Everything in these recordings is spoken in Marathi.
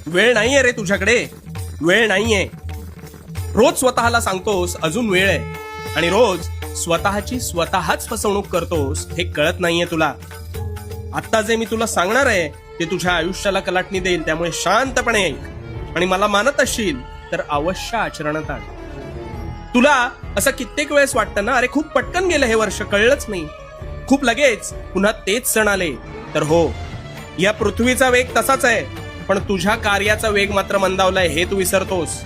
वेळ नाहीये रे तुझ्याकडे, वेळ नाहीये. रोज स्वतःला सांगतोस अजून वेळ आहे आणि रोज स्वतःची स्वतःच फसवणूक करतोस हे कळत नाहीये तुला. आता जे मी तुला सांगणार आहे ते तुझ्या आयुष्याला कलाटणी देईल, त्यामुळे शांतपणे ऐक आणि मला मानत असशील तर अवश्य आचरणात आण. तुला असं कित्येक वेळेस वाटतं ना, अरे खूप पटकन गेलं हे वर्ष, कळलंच नाही, खूप लगेच पुन्हा तेच सण आले. तर हो, या पृथ्वीचा वेग तसाच आहे, पण तुझ्या कार्याचा वेग मात्र मंदावलाय हे तू विसरतोस.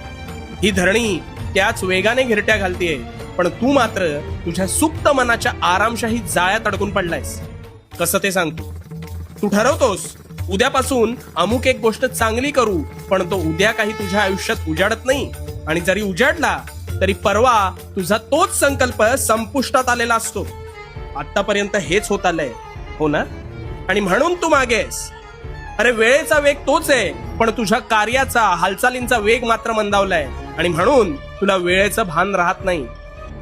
ही धरणी त्याच वेगाने घिरट्या घालतीये, पण तू मात्र तुझ्या सुप्त मनाच्या आरामशाही जाळ्यात अडकून पडलायस. कसं ते सांगतो. तू ठरवतोस उद्यापासून अमुक एक गोष्ट चांगली करू, पण तो उद्या काही तुझ्या आयुष्यात उजाडत नाही, आणि जरी उजाडला तरी परवा तुझा तोच संकल्प संपुष्टात आलेला असतो. आतापर्यंत हेच होत आलंय, हो ना? आणि म्हणून तू मागेस. अरे वेळेचा वेग तोच आहे, पण तुझ्या कार्याचा, हालचालींचा वेग मात्र मंदावलाय, आणि म्हणून तुला वेळेचं भान राहत नाही.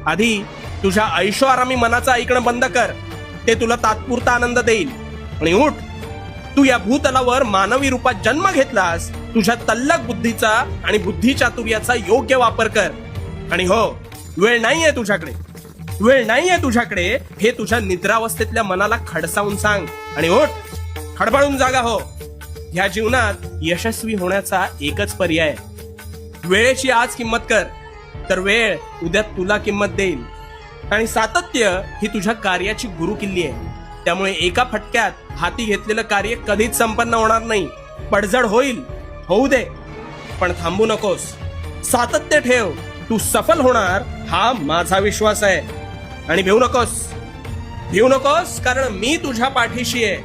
आधी तुझ्या ऐशोआरामी मनाचं ऐकणं बंद कर, ते तुला तात्पुरता आनंद देईल. आणि उठ, तू या भूतलावर मानवी रूपात जन्म घेतलास, तुझ्या तल्लक बुद्धीचा आणि बुद्धी चातुर्याचा योग्य वापर कर. आणि हो, वेळ नाहीये तुझ्याकडे, वेळ नाहीये तुझ्याकडे हे तुझ्या निद्रावस्थेतल्या मनाला खडसावून सांग. आणि उठ, खडबडून जागा हो. ह्या जीवनात यशस्वी होण्याचा एकच पर्याय आहे. वेळेची आज किंमत कर, तर वेळ उद्या तुला किंमत देईल. आणि सातत्य ही तुझ्या कार्याची गुरुकिल्ली आहे. त्यामुळे एका फटक्यात हाती घेतलेलं कार्य कधीच संपन्न होणार नाही. पडझड होईल, होऊ दे, पण थांबू नकोस. सातत्य ठेव, तू सफल होणार हा माझा विश्वास आहे. आणि भिवू नकोस, भिवू नकोस, कारण मी तुझ्या पाठीशी आहे.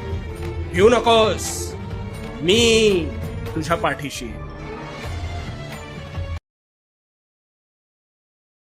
भिवू नकोस, मी तुझ्या पाठीशी आहे.